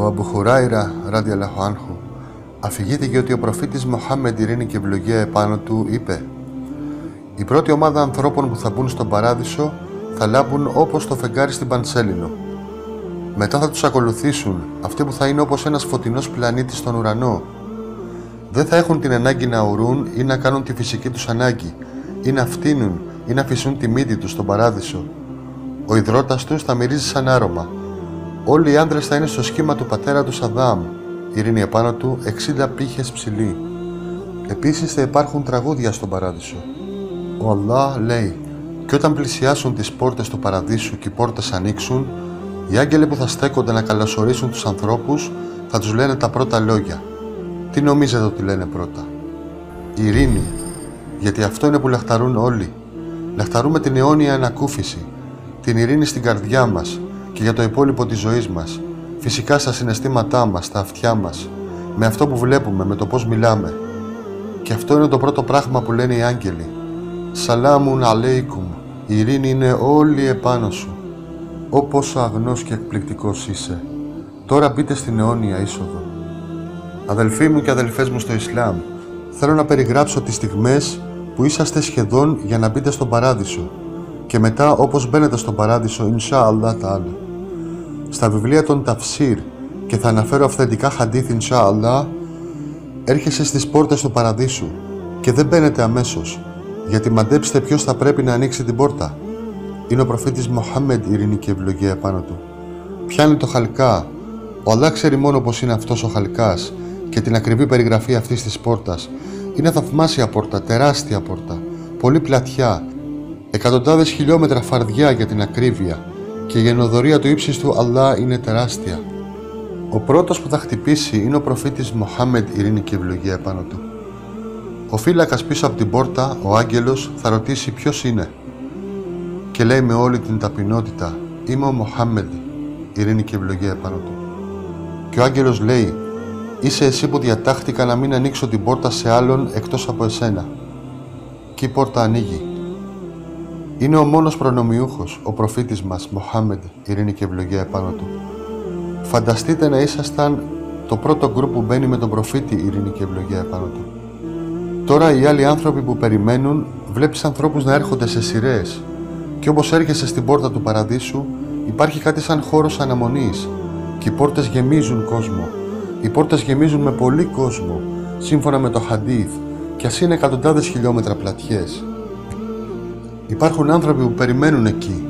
Αμπού Χουράιρα ραδιαλlahu άνχου αφηγήθηκε ότι ο προφήτης Μοχάμεντ, ειρήνη και ευλογία επάνω του, είπε: «Η πρώτη ομάδα ανθρώπων που θα μπουν στον παράδεισο θα λάμπουν όπως το φεγγάρι στην Πανσέλινο. Μετά θα τους ακολουθήσουν αυτοί που θα είναι όπως ένας φωτεινός πλανήτης στον ουρανό. Δεν θα έχουν την ανάγκη να ουρούν ή να κάνουν τη φυσική τους ανάγκη ή να φτύνουν ή να φυσούν τη μύτη τους στον παράδεισο. Ο ιδρώτας τους θα μυρίζει σαν άρωμα. Όλοι οι άντρες θα είναι στο σχήμα του πατέρα τους Αδάμ, ειρήνη επάνω του, 60 πύχες ψηλή. Επίσης θα υπάρχουν τραγούδια στον παράδεισο. Ο Allah λέει: «Και όταν πλησιάσουν τις πόρτες του παραδείσου και οι πόρτες ανοίξουν, οι άγγελοι που θα στέκονται να καλωσορίσουν τους ανθρώπους θα τους λένε τα πρώτα λόγια». Τι νομίζετε ότι λένε πρώτα? Ειρήνη, γιατί αυτό είναι που λαχταρούν όλοι. Λαχταρούμε την αιώνια ανακούφιση, την ειρήνη στην καρδιά μας και για το υπόλοιπο της ζωής μας, φυσικά στα συναισθήματά μας, στα αυτιά μας, με αυτό που βλέπουμε, με το πώς μιλάμε. Και αυτό είναι το πρώτο πράγμα που λένε οι άγγελοι. Σαλάμουν αλέικουμ, η ειρήνη είναι όλη επάνω σου. Ω πόσο αγνός και εκπληκτικός είσαι. Τώρα μπείτε στην αιώνια είσοδο. Αδελφοί μου και αδελφές μου στο Ισλάμ, θέλω να περιγράψω τις στιγμές που είσαστε σχεδόν για να μπείτε στον παράδεισο και μετά όπως μπαίνετε στον παράδεισο, Ινσά Allah Ta'ala. Στα βιβλία των Ταφσίρ, και θα αναφέρω αυθεντικά χαντίθ Ινσά Allah, έρχεσαι στις πόρτες του παραδείσου και δεν μπαίνετε αμέσως, γιατί μαντέψτε ποιος θα πρέπει να ανοίξει την πόρτα. Είναι ο προφήτης Μοχάμεντ, ειρήνη και ευλογία επάνω του. Πιάνει το χαλκά. Ο Allah ξέρει μόνο πως είναι αυτός ο χαλκάς και την ακριβή περιγραφή αυτής της πόρτας. Είναι θαυμάσια πόρτα, τεράστια πόρτα, πολύ πλατιά, εκατοντάδες χιλιόμετρα φαρδιά για την ακρίβεια, και η γενοδορία του ύψης του Allah είναι τεράστια. Ο πρώτος που θα χτυπήσει είναι ο προφήτης Μοχάμεντ, ειρήνη και ευλογία επάνω του. Ο φύλακας πίσω από την πόρτα, ο άγγελος, θα ρωτήσει ποιος είναι. Και λέει με όλη την ταπεινότητα: «Είμαι ο Μοχάμεντ, ειρήνη και ευλογία επάνω του». Και ο άγγελος λέει: «Είσαι εσύ που διατάχτηκα να μην ανοίξω την πόρτα σε άλλον εκτός από εσένα». Και η πόρτα ανοίγει. Είναι ο μόνος προνομιούχος, ο προφήτης μας, Μοχάμεντ, ειρήνη και ευλογία επάνω του. Φανταστείτε να ήσασταν το πρώτο γκρουπ που μπαίνει με τον προφήτη, ειρήνη και ευλογία επάνω του. Τώρα οι άλλοι άνθρωποι που περιμένουν, βλέπεις ανθρώπους να έρχονται σε σειρές. Και όπως έρχεσαι στην πόρτα του παραδείσου, υπάρχει κάτι σαν χώρος αναμονής. Και οι πόρτες γεμίζουν κόσμο. Οι πόρτες γεμίζουν με πολύ κόσμο, σύμφωνα με το χαντίθ, και ας είναι εκατοντάδες χιλιόμετρα πλατιές. Υπάρχουν άνθρωποι που περιμένουν εκεί.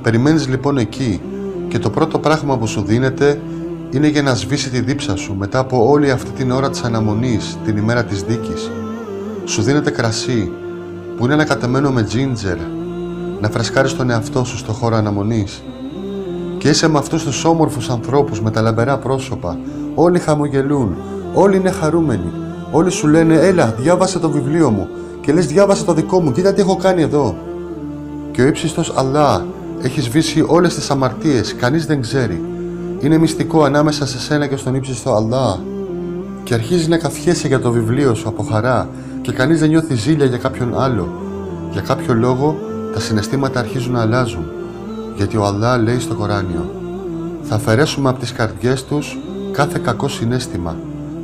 Περιμένεις λοιπόν εκεί, και το πρώτο πράγμα που σου δίνεται είναι για να σβήσει τη δίψα σου μετά από όλη αυτή την ώρα της αναμονής, την ημέρα της δίκης. Σου δίνεται κρασί, που είναι ανακατεμένο με τζίντζερ, να φρεσκάρεις τον εαυτό σου στο χώρο αναμονής. Και είσαι με αυτούς τους όμορφους ανθρώπους με τα λαμπερά πρόσωπα. Όλοι χαμογελούν, όλοι είναι χαρούμενοι. Όλοι σου λένε: «Έλα, διάβασε το βιβλίο μου». Και λες: «Διάβασε το δικό μου, κοίτα τι έχω κάνει εδώ». Και ο ύψιστος Allah έχει σβήσει όλες τις αμαρτίες, κανείς δεν ξέρει. Είναι μυστικό ανάμεσα σε σένα και στον ύψιστο Allah. Και αρχίζεις να καυχέσαι για το βιβλίο σου από χαρά, και κανείς δεν νιώθει ζήλια για κάποιον άλλο. Για κάποιο λόγο τα συναισθήματα αρχίζουν να αλλάζουν, γιατί ο Allah λέει στο Κοράνιο: «Θα αφαιρέσουμε από τις καρδιές τους κάθε κακό συναίσθημα,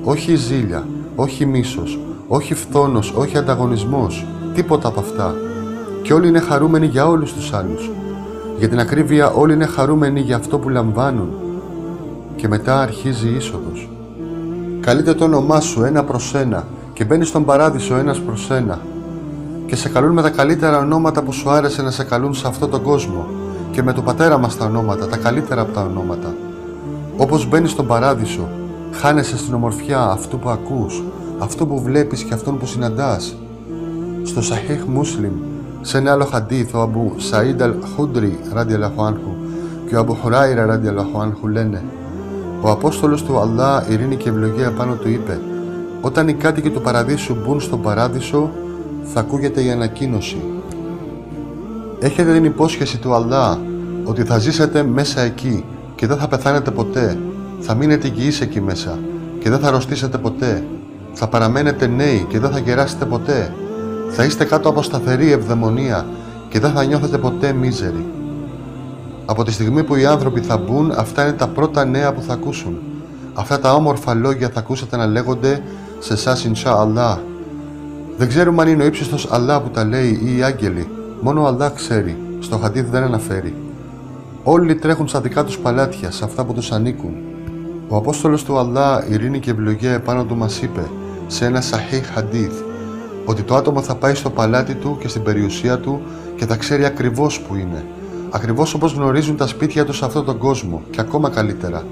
όχι ζήλια, όχι μίσος, όχι φθόνος, όχι ανταγωνισμός, τίποτα από αυτά. Και όλοι είναι χαρούμενοι για όλους τους άλλους. Για την ακρίβεια, όλοι είναι χαρούμενοι για αυτό που λαμβάνουν». Και μετά αρχίζει η είσοδος. Καλείται το όνομά σου ένα προς ένα και μπαίνεις στον παράδεισο ένας προς ένα. Και σε καλούν με τα καλύτερα ονόματα που σου άρεσε να σε καλούν σε αυτόν τον κόσμο, και με του πατέρα μας τα ονόματα, τα καλύτερα από τα ονόματα. Όπως μπαίνεις στον παράδεισο, χάνεσαι στην ομορφιά αυτού που ακούς, αυτού που βλέπεις και αυτόν που συναντάς. Στο Σαχίχ Μούσλιμ, σε ένα άλλο χαντίθ, ο Αμπού Σαΐντ Αλ-Χούντρι ραδιαλlahu άνχου και ο Αμπού Χουράιρα ραδιαλlahu άνχου λένε: «Ο Απόστολος του Allah, ειρήνη και ευλογία επάνω του, είπε: όταν οι κάτοικοι του παραδείσου μπουν στον παράδεισο, θα ακούγεται η ανακοίνωση. Έχετε την υπόσχεση του Allah ότι θα ζήσετε μέσα εκεί και δεν θα πεθάνετε ποτέ. Θα μείνετε υγιείς εκεί μέσα και δεν θα αρρωστήσετε ποτέ. Θα παραμένετε νέοι και δεν θα γεράσετε ποτέ. Θα είστε κάτω από σταθερή ευδαιμονία και δεν θα νιώθετε ποτέ μίζεροι». Από τη στιγμή που οι άνθρωποι θα μπουν, αυτά είναι τα πρώτα νέα που θα ακούσουν. Αυτά τα όμορφα λόγια θα ακούσατε να λέγονται σε εσάς Ινσά Allah. Δεν ξέρουμε αν είναι ο ύψιστος Allah που τα λέει ή οι άγγελοι. Μόνο ο Allah ξέρει. Στο χαντίθ δεν αναφέρει. Όλοι τρέχουν στα δικά τους παλάτια, σε αυτά που τους ανήκουν. Ο Απόστολος του Allah, ειρήνη και ευλογία επάνω του, μας είπε σε ένα σαχίχ χαντίθ ότι το άτομο θα πάει στο παλάτι του και στην περιουσία του και θα ξέρει ακριβώς που είναι. Ακριβώς όπως γνωρίζουν τα σπίτια τους σε αυτόν τον κόσμο και ακόμα καλύτερα.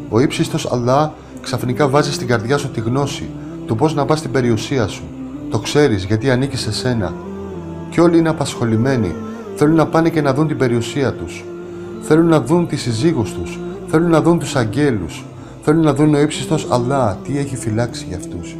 Ο ύψιστος Allah ξαφνικά βάζει στην καρδιά σου τη γνώση του πώς να πας στην περιουσία σου. Το ξέρεις γιατί ανήκει σε σένα. Και όλοι είναι απασχολημένοι. Θέλουν να πάνε και να δουν την περιουσία τους. Θέλουν να δουν τις συζύγους τους. Θέλουν να δουν τους αγγέλους. Θέλουν να δουν ο ύψιστος Allah τι έχει φυλάξει για αυτούς.